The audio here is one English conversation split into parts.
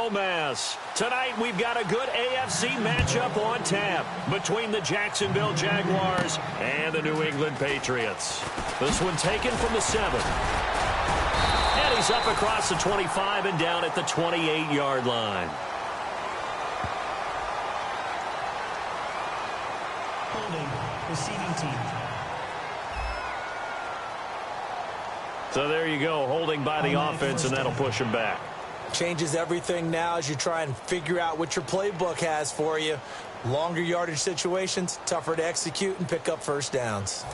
football mess. Tonight, we've got a good AFC matchup on tap between the Jacksonville Jaguars and the New England Patriots. This one taken from the 7. And he's up across the 25 and down at the 28-yard line. Holding, receiving team. So there you go, holding by the offense, and that'll push him back. Changes everything now as you try and figure out what your playbook has for you. Longer yardage situations, tougher to execute and pick up first downs.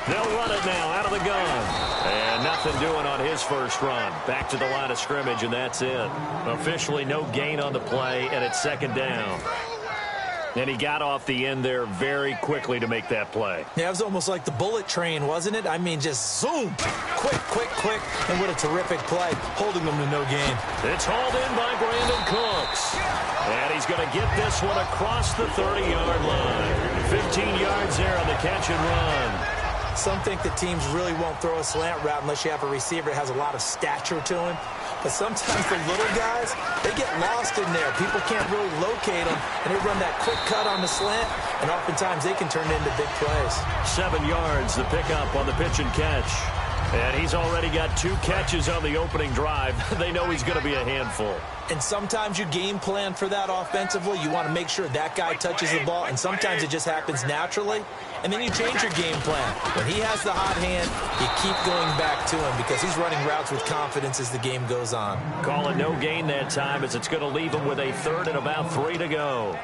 They'll run it now out of the gun. And nothing doing on his first run. Back to the line of scrimmage, and that's it. Officially no gain on the play, and it's second down. And he got off the end there very quickly to make that play. Yeah, it was almost like the bullet train, wasn't it? I mean, just zoom. Quick, quick, quick. And what a terrific play, holding them to no gain. It's hauled in by Brandon Cooks. And he's going to get this one across the 30-yard line. 15 yards there on the catch and run. Some think that teams really won't throw a slant route unless you have a receiver that has a lot of stature to him. But sometimes the little guys, they get lost in there. People can't really locate them, and they run that quick cut on the slant, and oftentimes they can turn it into big plays. 7 yards, the pickup on the pitch and catch. And he's already got 2 catches on the opening drive. They know he's going to be a handful. And sometimes you game plan for that offensively. You want to make sure that guy touches the ball, and sometimes it just happens naturally. And then you change your game plan. When he has the hot hand, you keep going back to him because he's running routes with confidence as the game goes on. Call it no gain that time as it's going to leave him with a 3rd and about 3 to go.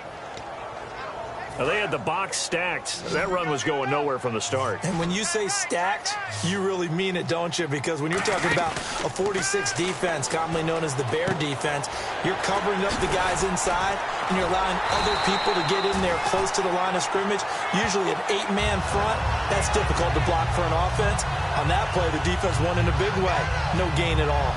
Now, they had the box stacked. That run was going nowhere from the start. And when you say stacked, you really mean it, don't you? Because when you're talking about a 46 defense, commonly known as the Bear defense, you're covering up the guys inside, and you're allowing other people to get in there close to the line of scrimmage, usually an 8-man front. That's difficult to block for an offense. On that play, the defense won in a big way. No gain at all.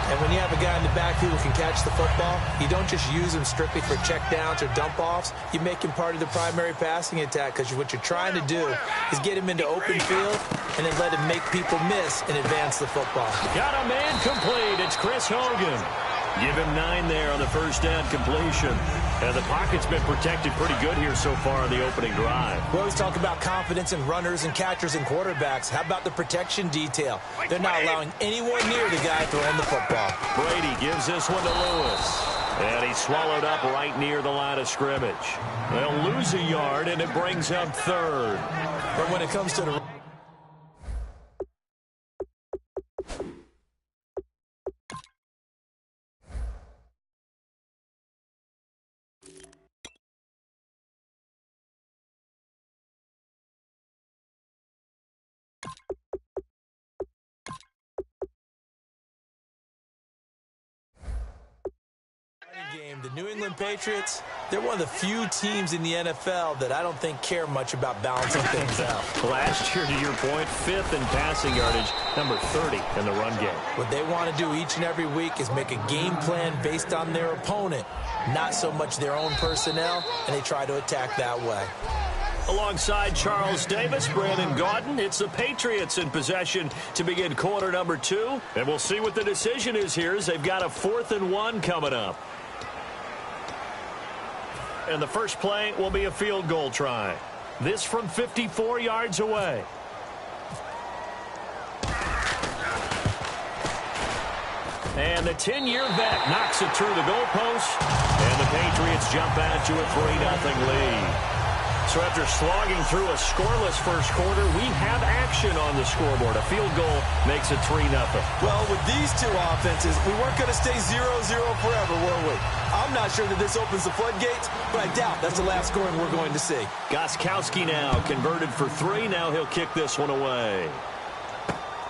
And when you have a guy in the backfield who can catch the football, you don't just use him strictly for checkdowns or dump-offs. You make him part of the primary passing attack because what you're trying to do is get him into open field and then let him make people miss and advance the football. Got a man complete. It's Chris Hogan. Give him 9 there on the first down completion. And the pocket's been protected pretty good here so far on the opening drive. We always talk about confidence in runners and catchers and quarterbacks. How about the protection detail? They're not allowing anyone near the guy throwing the football. Brady gives this one to Lewis. And he's swallowed up right near the line of scrimmage. They'll lose a yard, and it brings up 3rd. But when it comes to the game, the New England Patriots, they're one of the few teams in the NFL that I don't think care much about balancing things out. Last year, to your point, 5th in passing yardage, number 30 in the run game. What they want to do each and every week is make a game plan based on their opponent, not so much their own personnel, and they try to attack that way. Alongside Charles Davis, Brandon Gaudin, it's the Patriots in possession to begin quarter number 2. And we'll see what the decision is here as they've got a 4th and 1 coming up. And the first play will be a field goal try. This from 54 yards away. And the 10-year vet knocks it through the goalpost. And the Patriots jump out to a 3-0 lead. So after slogging through a scoreless first quarter, we have action on the scoreboard. A field goal makes it 3-0. Well, with these two offenses, we weren't going to stay 0-0 forever, were we? I'm not sure that this opens the floodgates, but I doubt that's the last scoring we're going to see. Gostkowski now converted for 3. Now he'll kick this one away.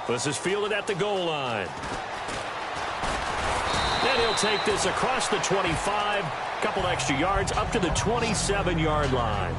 This is fielded at the goal line. Then he'll take this across the 25, couple extra yards up to the 27-yard line.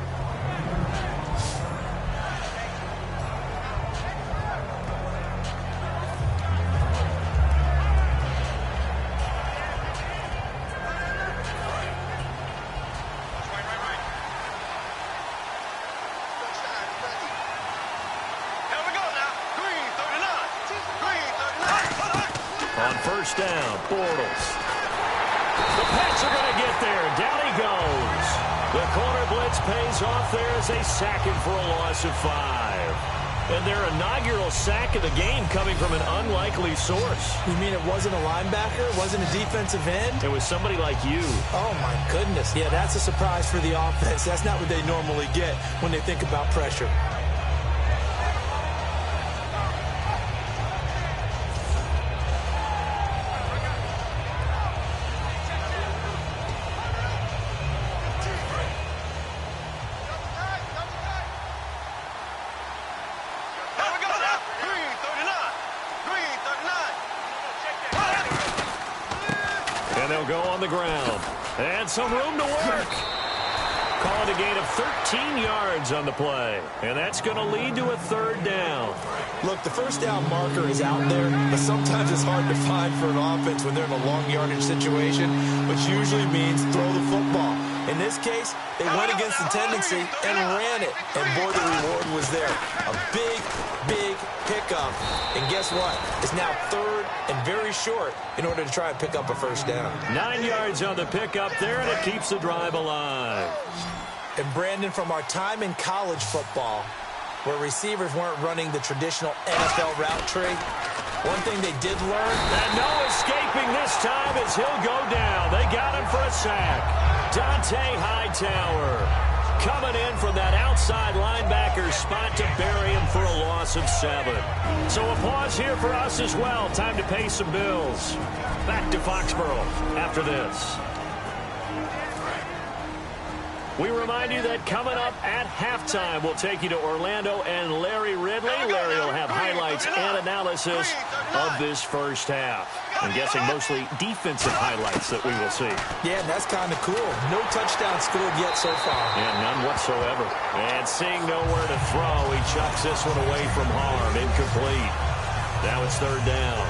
first down. Bortles. The Pats are going to get there. Down he goes. The corner blitz pays off there as they sack him for a loss of 5. And their inaugural sack of the game coming from an unlikely source. You mean it wasn't a linebacker? It wasn't a defensive end? It was somebody like you. Oh, my goodness. Yeah, that's a surprise for the offense. That's not what they normally get when they think about pressure. And they'll go on the ground. And some room to work. Calling a gain of 13 yards on the play. And that's going to lead to a third down. Look, the first down marker is out there, but sometimes it's hard to find for an offense when they're in a long yardage situation, which usually means throw the football. In this case, they went against the tendency and ran it. And boy, the reward was there. A big, big pickup. And guess what? It's now third and very short in order to try and pick up a first down. 9 yards on the pickup there, and it keeps the drive alive. And Brandon, from our time in college football, where receivers weren't running the traditional NFL route tree, one thing they did learn. And no escaping this time as he'll go down. They got him for a sack. Dante Hightower coming in from that outside linebacker spot to bury him for a loss of 7. So a pause here for us as well. Time to pay some bills. Back to Foxborough after this. We remind you that coming up at halftime, we'll take you to Orlando and Larry Ridley. Larry will have highlights and analysis of this first half. I'm guessing mostly defensive highlights that we will see. Yeah, and that's kind of cool. No touchdown scored yet so far. Yeah, none whatsoever. And seeing nowhere to throw, he chucks this one away from harm. Incomplete. Now it's third down.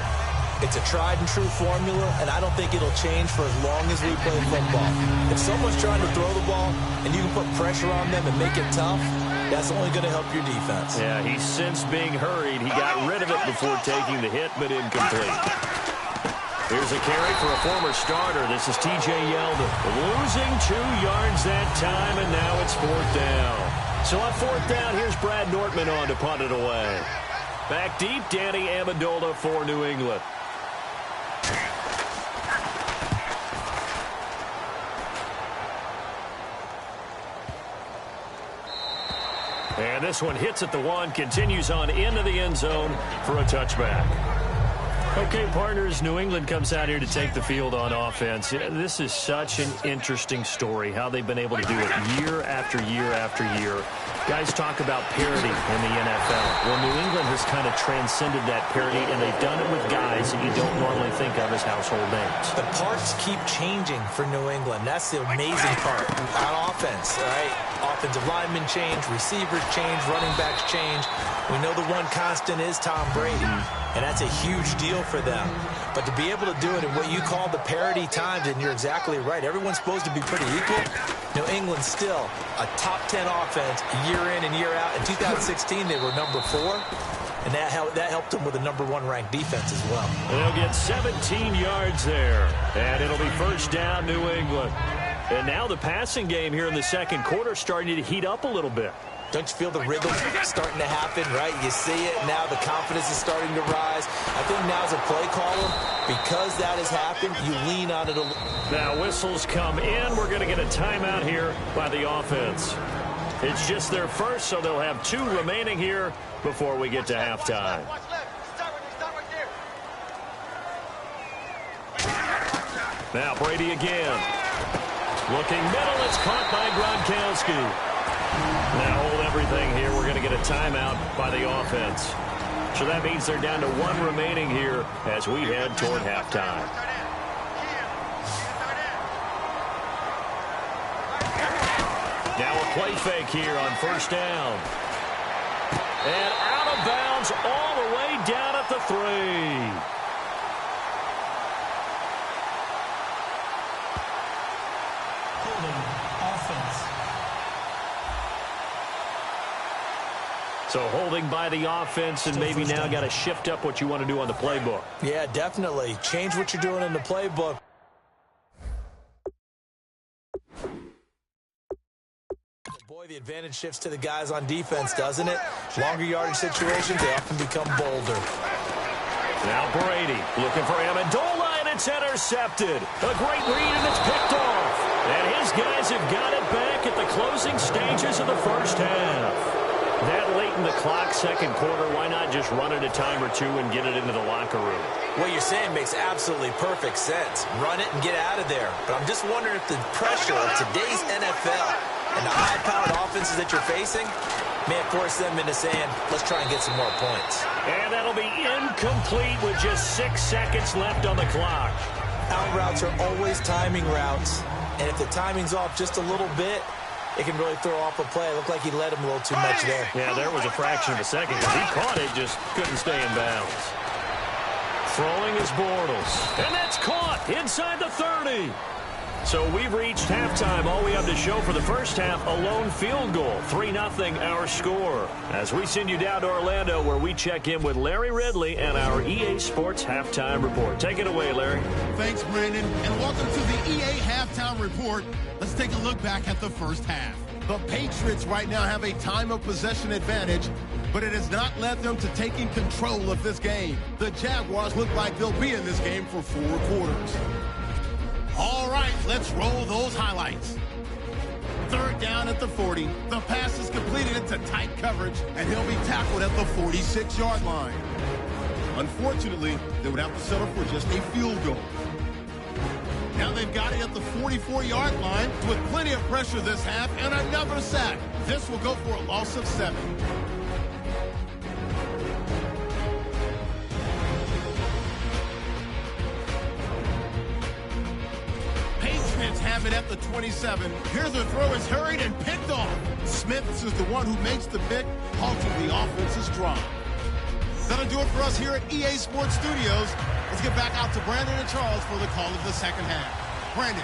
It's a tried-and-true formula, and I don't think it'll change for as long as we play football. If someone's trying to throw the ball and you can put pressure on them and make it tough, that's only going to help your defense. Yeah, he sensed being hurried. He got rid of it before taking the hit, but incomplete. Here's a carry for a former starter. This is T.J. Yeldon. Losing 2 yards that time, and now it's fourth down. So on fourth down, here's Brad Nortman on to punt it away. Back deep, Danny Amendola for New England. And this one hits at the 1, continues on into the end zone for a touchback. Okay, partners, New England comes out here to take the field on offense. This is such an interesting story, how they've been able to do it year after year after year. Guys talk about parity in the NFL. Well, New England has kind of transcended that parity, and they've done it with guys that you don't normally think of as household names. The parts keep changing for New England. That's the amazing part. On offense, right? Offensive linemen change, receivers change, running backs change. We know the one constant is Tom Brady, and that's a huge deal for them. But to be able to do it in what you call the parity times, and you're exactly right, everyone's supposed to be pretty equal. New England still a top 10 offense year in and year out. In 2016, they were number 4, and that helped them with a number 1 ranked defense as well. They'll get 17 yards there, and it'll be first down, New England. And now the passing game here in the second quarter starting to heat up a little bit. Don't you feel the rhythm starting to happen, right? You see it now. The confidence is starting to rise. I think now as a play caller, because that has happened, you lean on it a little. Now whistles come in. We're going to get a timeout here by the offense. It's just their first, so they'll have 2 remaining here before we get to halftime. Now Brady again. Looking middle, it's caught by Gronkowski. Now hold everything here. We're going to get a timeout by the offense. So that means they're down to 1 remaining here as we head toward halftime. Now a play fake here on first down. And out of bounds all the way down at the 3. So holding by the offense and maybe now got to shift up what you want to do on the playbook. Yeah, definitely. Change what you're doing in the playbook. Boy, the advantage shifts to the guys on defense, doesn't it? Longer yardage situations, they often become bolder. Now Brady looking for Amendola, and it's intercepted. A great read, and it's picked off. And his guys have got it back at the closing stages of the first half. That late in the clock, second quarter, why not just run it a time or two and get it into the locker room? What you're saying makes absolutely perfect sense. Run it and get out of there. But I'm just wondering if the pressure of today's NFL and the high-powered offenses that you're facing may force them into saying, let's try and get some more points. And that'll be incomplete with just 6 seconds left on the clock. Out routes are always timing routes. And if the timing's off just a little bit, it can really throw off a play. It looked like he led him a little too much there. Yeah, there was a fraction of a second because he caught it, just couldn't stay in bounds. Throwing is Bortles. And that's caught inside the 30. So we've reached halftime. All we have to show for the first half, a lone field goal. 3-0 our score. As we send you down to Orlando where we check in with Larry Ridley and our EA Sports Halftime Report. Take it away, Larry. Thanks, Brandon, and welcome to the EA Halftime Report. Let's take a look back at the first half. The Patriots right now have a time of possession advantage, but it has not led them to taking control of this game. The Jaguars look like they'll be in this game for 4 quarters. All right, let's roll those highlights. Third down at the 40. The pass is completed into tight coverage, and he'll be tackled at the 46-yard line. Unfortunately, they would have to settle for just a field goal. Now they've got it at the 44-yard line with plenty of pressure this half and another sack. This will go for a loss of 7. Patriots have it at the 27. Here's the throw is hurried and picked off. Smith is the one who makes the pick, halting the offense's drive. That'll do it for us here at EA Sports Studios. Let's get back out to Brandon and Charles for the call of the second half. Brandon.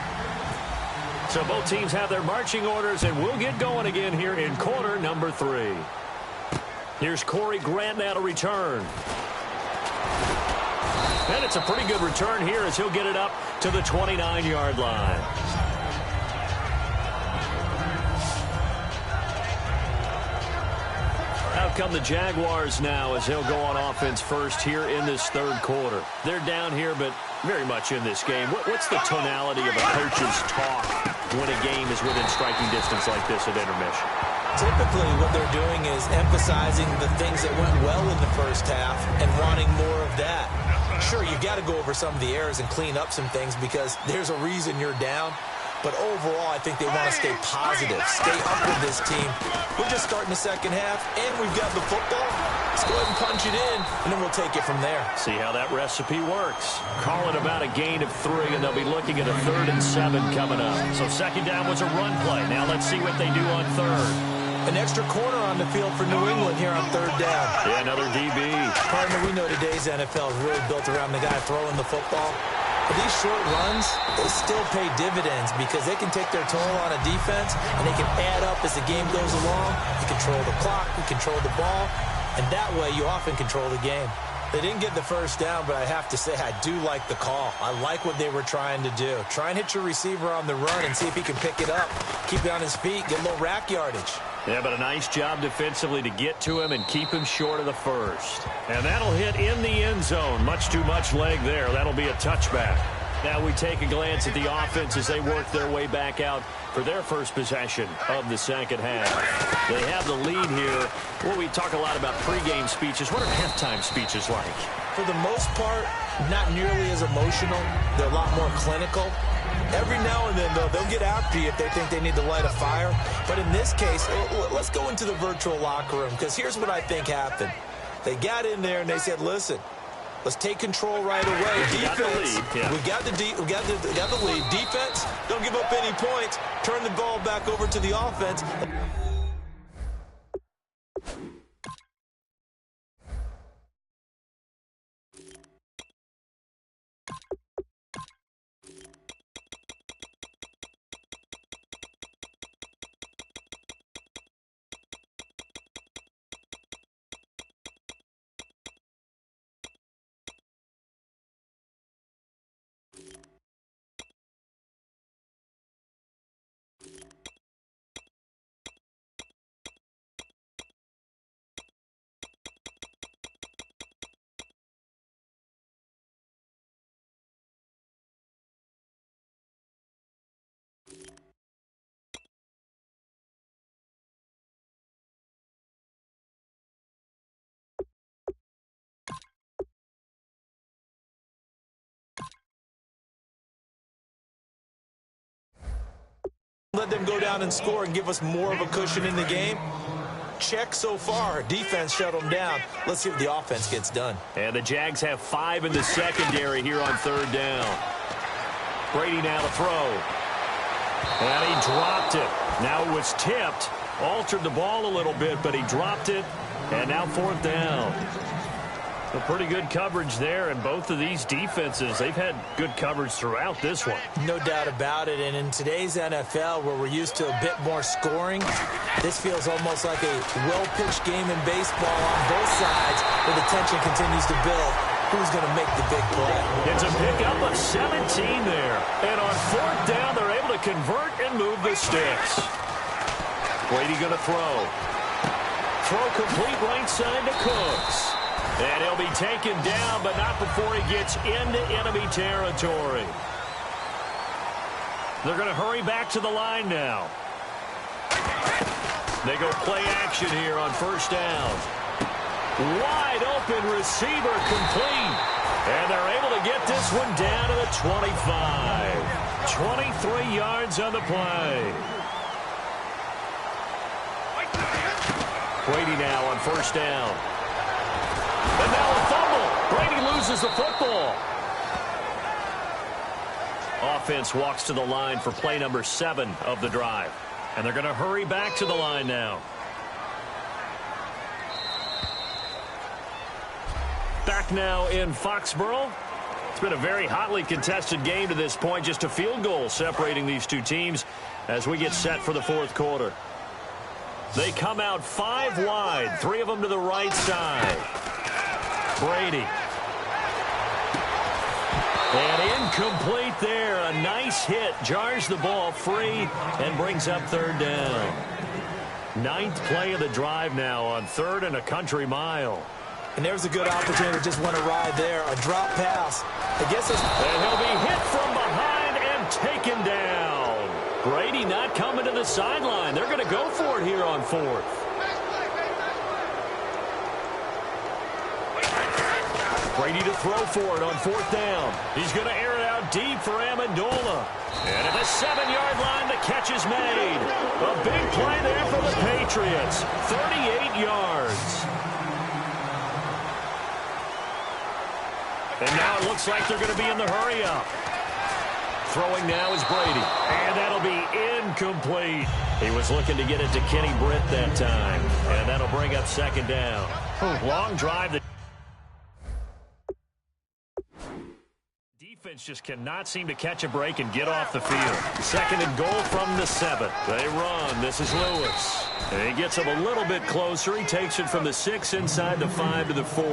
So both teams have their marching orders, and we'll get going again here in quarter number 3. Here's Corey Grant now to return. And it's a pretty good return here as he'll get it up to the 29-yard line. Out come the Jaguars now as they'll go on offense first here in this third quarter. They're down here, but very much in this game. What's the tonality of a coach's talk when a game is within striking distance like this at intermission? Typically, what they're doing is emphasizing the things that went well in the first half and wanting more of that. Sure, you've got to go over some of the errors and clean up some things because there's a reason you're down. But overall, I think they want to stay positive, stay up with this team. We're just starting the second half, and we've got the football. Let's go ahead and punch it in, and then we'll take it from there. See how that recipe works. Call it about a gain of 3, and they'll be looking at a 3rd and 7 coming up. So second down was a run play. Now let's see what they do on third. An extra corner on the field for New England here on third down. Yeah, another DB. Partner, we know today's NFL is really built around the guy throwing the football. But these short runs, they still pay dividends because they can take their toll on a defense, and they can add up as the game goes along. You control the clock, you control the ball, and that way you often control the game. They didn't get the first down, but I have to say I do like the call. I like what they were trying to do. Try and hit your receiver on the run and see if he can pick it up, keep it on his feet, get a little rack yardage. Yeah, but a nice job defensively to get to him and keep him short of the first. And that'll hit in the end zone. Much too much leg there. That'll be a touchback. Now we take a glance at the offense as they work their way back out for their first possession of the second half. They have the lead here. Well, we talk a lot about pregame speeches. What are halftime speeches like? For the most part, not nearly as emotional. They're a lot more clinical. Every now and then, though, they'll get after you if they think they need to light a fire. But in this case, let's go into the virtual locker room, because here's what I think happened. They got in there and they said, listen, let's take control right away. Defense, we got the lead. Defense, don't give up any points. Turn the ball back over to the offense. let them go down and score and give us more of a cushion in the game. Check so far. Defense shut them down. Let's see what the offense gets done. And the Jags have 5 in the secondary here on 3rd down. Brady now to throw. And he dropped it. Now it was tipped. Altered the ball a little bit, but he dropped it. And now 4th down. A pretty good coverage there, and both of these defenses, they've had good coverage throughout this one. No doubt about it, and in today's NFL, where we're used to a bit more scoring, this feels almost like a well-pitched game in baseball on both sides, where the tension continues to build. Who's going to make the big play? It's a pickup of 17 there, and on 4th down, they're able to convert and move the sticks. Brady going to throw. Throw complete right side to Cooks. And he'll be taken down, but not before he gets into enemy territory. They're going to hurry back to the line now. They go play action here on 1st down. Wide open receiver complete. And they're able to get this one down to the 25. 23 yards on the play. Brady now on 1st down. And now a fumble. Brady loses the football. Offense walks to the line for play number 7 of the drive. And they're going to hurry back to the line now. Back now in Foxborough. It's been a very hotly contested game to this point. Just a field goal separating these two teams as we get set for the 4th quarter. They come out 5 wide, 3 of them to the right side. Brady. And incomplete there. A nice hit. Jars the ball free and brings up 3rd down. 9th play of the drive now on 3rd and a country mile. And there's a good opportunity to just want to ride there. A drop pass. I guess it's... And he'll be hit from behind and taken down. Brady not coming to the sideline. They're going to go for it here on 4th. Brady to throw for it on 4th down. He's going to air it out deep for Amendola. And at the 7-yard line, the catch is made. A big play there for the Patriots. 38 yards. And now it looks like they're going to be in the hurry-up. Throwing now is Brady. And that'll be incomplete. He was looking to get it to Kenny Britt that time. And that'll bring up 2nd down. Long drive. Defense just cannot seem to catch a break and get off the field. 2nd and goal from the 7. They run. This is Lewis. And he gets him a little bit closer. He takes it from the 6 inside the 5 to the 4.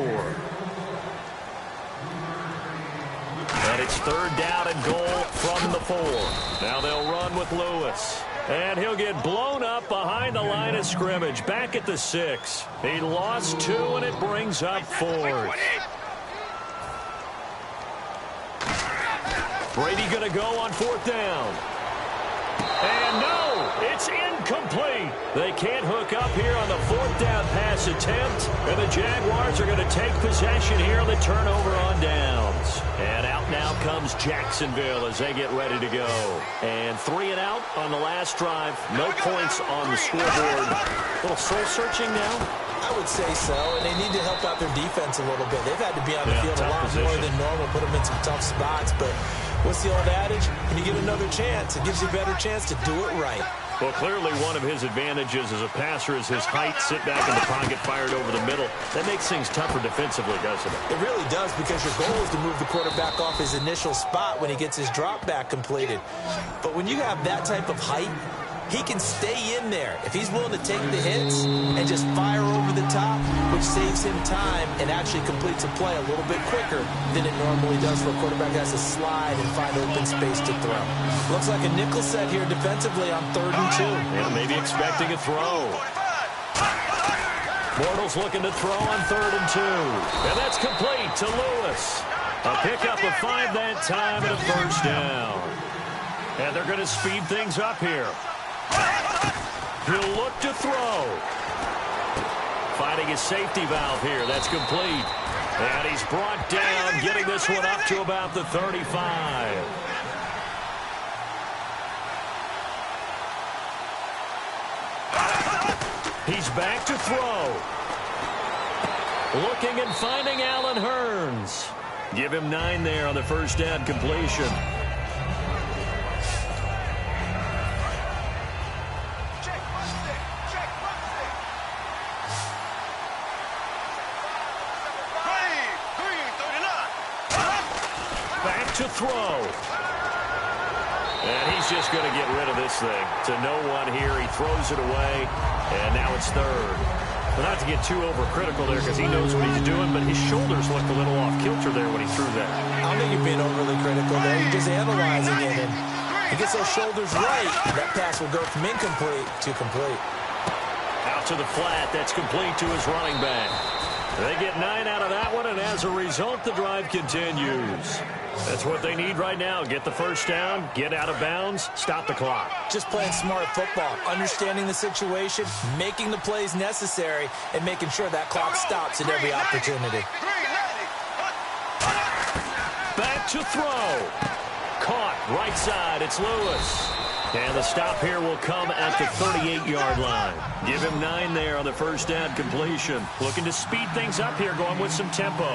And it's 3rd down and goal from the 4. Now they'll run with Lewis. And he'll get blown up behind the line of scrimmage. Back at the 6. He lost 2, and it brings up 4th. Brady going to go on 4th down. And no, it's incomplete. They can't hook up here on the 4th down pass attempt. And the Jaguars are going to take possession here on the turnover on downs. And out now comes Jacksonville as they get ready to go. And 3 and out on the last drive. No points on the scoreboard. A little soul-searching now. I would say so, and they need to help out their defense a little bit. They've had to be on the field a lot more than normal, put them in some tough spots. But what's the old adage? When you get another chance, it gives you a better chance to do it right. Well, clearly one of his advantages as a passer is his height. Sit back in the pocket, fired over the middle. That makes things tougher defensively, doesn't it? It really does, because your goal is to move the quarterback off his initial spot when he gets his drop back completed. But when you have that type of height, he can stay in there if he's willing to take the hits and just fire over the top, which saves him time and actually completes a play a little bit quicker than it normally does for a quarterback that has to slide and find open space to throw. Looks like a nickel set here defensively on 3rd and 2. And maybe expecting a throw. Bortles looking to throw on 3rd and 2. And that's complete to Lewis. A pickup of 5 that time and a 1st down. And they're going to speed things up here. He'll look to throw. Finding his safety valve here. That's complete. And he's brought down, getting this one up to about the 35. He's back to throw. Looking and finding Allen Hurns. Give him 9 there on the first down completion. Back to throw. And he's just going to get rid of this thing. To no one here. He throws it away. And now it's third. Well, not to get too overcritical there because he knows what he's doing, but his shoulders looked a little off kilter there when he threw that. I don't think you're being overly critical there. You're just analyzing it. And he gets those shoulders right. That pass will go from incomplete to complete. Out to the flat. That's complete to his running back. They get 9 out of that one, and as a result, the drive continues. That's what they need right now. Get the first down, get out of bounds, stop the clock. Just playing smart football, understanding the situation, making the plays necessary, and making sure that clock stops at every opportunity. Back to throw. Caught, right side, it's Lewis. And the stop here will come at the 38-yard line. Give him 9 there on the first down completion. Looking to speed things up here, going with some tempo.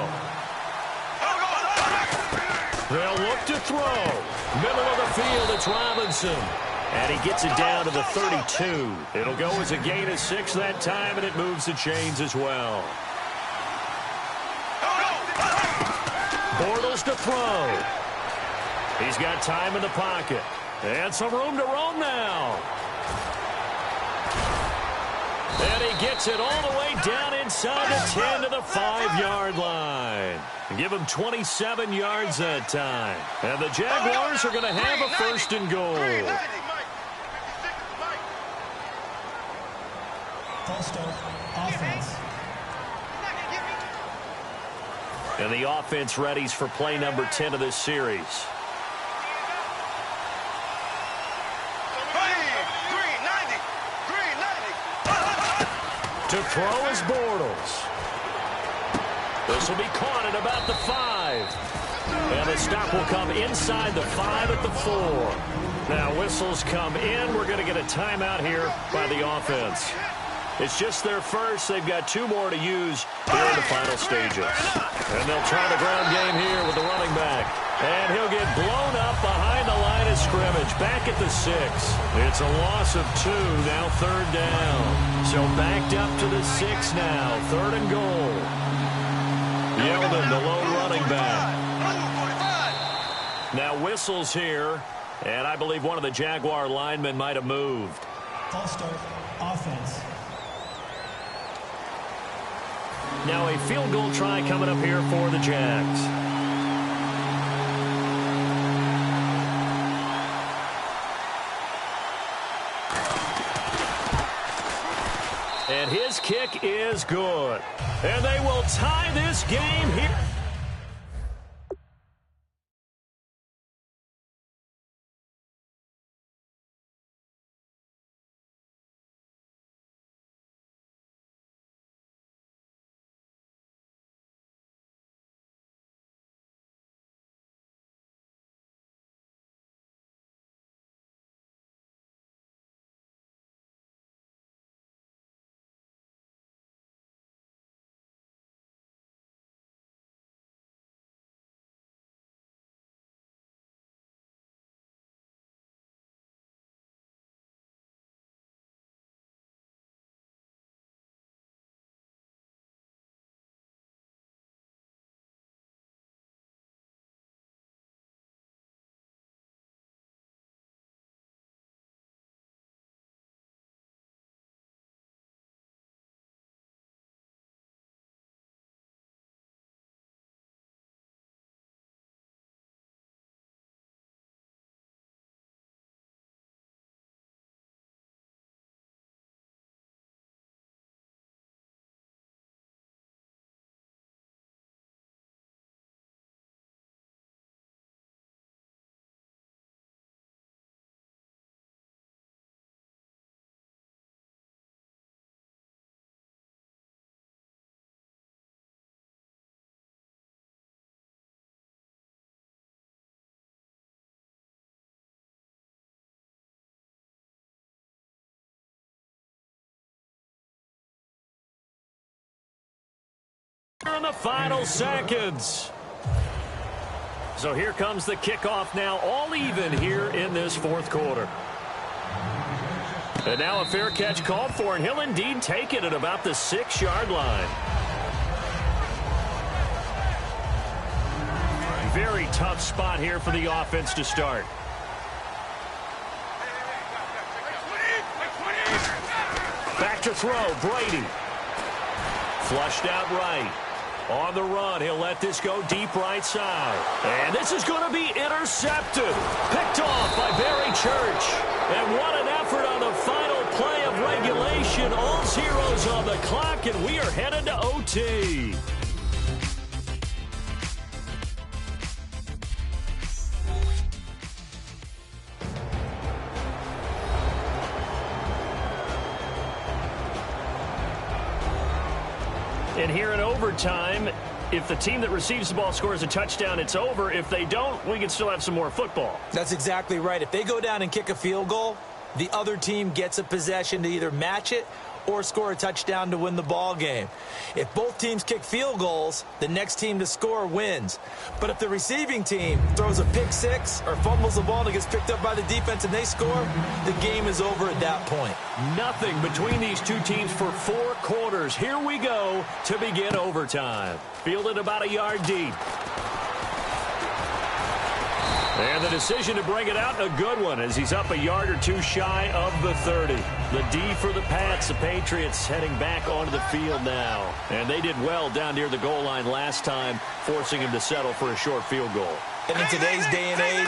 They'll look to throw. Middle of the field, it's Robinson. And he gets it down to the 32. It'll go as a gain of 6 that time, and it moves the chains as well. Bortles to throw. He's got time in the pocket. And some room to roam now. And he gets it all the way down inside the 10 to the 5-yard line. Give him 27 yards that time. And the Jaguars are going to have a first and goal. False start, offense. And the offense readies for play number 10 of this series. To throw is Bortles. This will be caught at about the 5. And the stop will come inside the 5 at the 4. Now whistles come in. We're going to get a timeout here by the offense. It's just their first. They've got 2 more to use here in the final stages. And they'll try the ground game here with the running back. And he'll get blown up behind the line of scrimmage. Back at the 6. It's a loss of 2. Now 3rd down. So backed up to the 6 now. 3rd and goal. Yeldon, the lone running back. Now whistles here. And I believe one of the Jaguar linemen might have moved. False start, offense. Now a field goal try coming up here for the Jags. And his kick is good. And they will tie this game here. In the final seconds. So here comes the kickoff now, all even here in this fourth quarter. And now a fair catch called for, and he'll indeed take it at about the 6-yard line. Very tough spot here for the offense to start. Back to throw, Brady. Flushed out right. On the run, he'll let this go deep right side. And this is going to be intercepted. Picked off by Barry Church. And what an effort on the final play of regulation. All zeros on the clock, and we are headed to OT. And here in overtime, if the team that receives the ball scores a touchdown, it's over. If they don't, we can still have some more football. That's exactly right. If they go down and kick a field goal, the other team gets a possession to either match it or score a touchdown to win the ball game. If both teams kick field goals, the next team to score wins. But if the receiving team throws a pick six or fumbles the ball and it gets picked up by the defense and they score, the game is over at that point. Nothing between these two teams for 4 quarters. Here we go to begin overtime. Fielded about a yard deep. And the decision to bring it out, a good one, as he's up a yard or two shy of the 30. The D for the Pats, the Patriots heading back onto the field now. And they did well down near the goal line last time, forcing him to settle for a short field goal. And in today's day and age,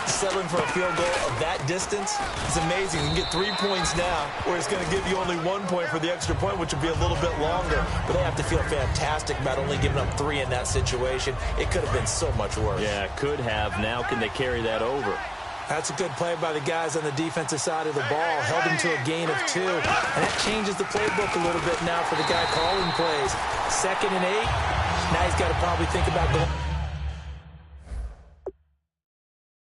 settling for a field goal of that distance is amazing. You can get 3 points now, where it's going to give you only 1 point for the extra point, which would be a little bit longer. But they have to feel fantastic about only giving up 3 in that situation. It could have been so much worse. Yeah, could have. Now can they carry that over? That's a good play by the guys on the defensive side of the ball. Held him to a gain of 2. And that changes the playbook a little bit now for the guy calling plays. 2nd and 8. Now he's got to probably think about going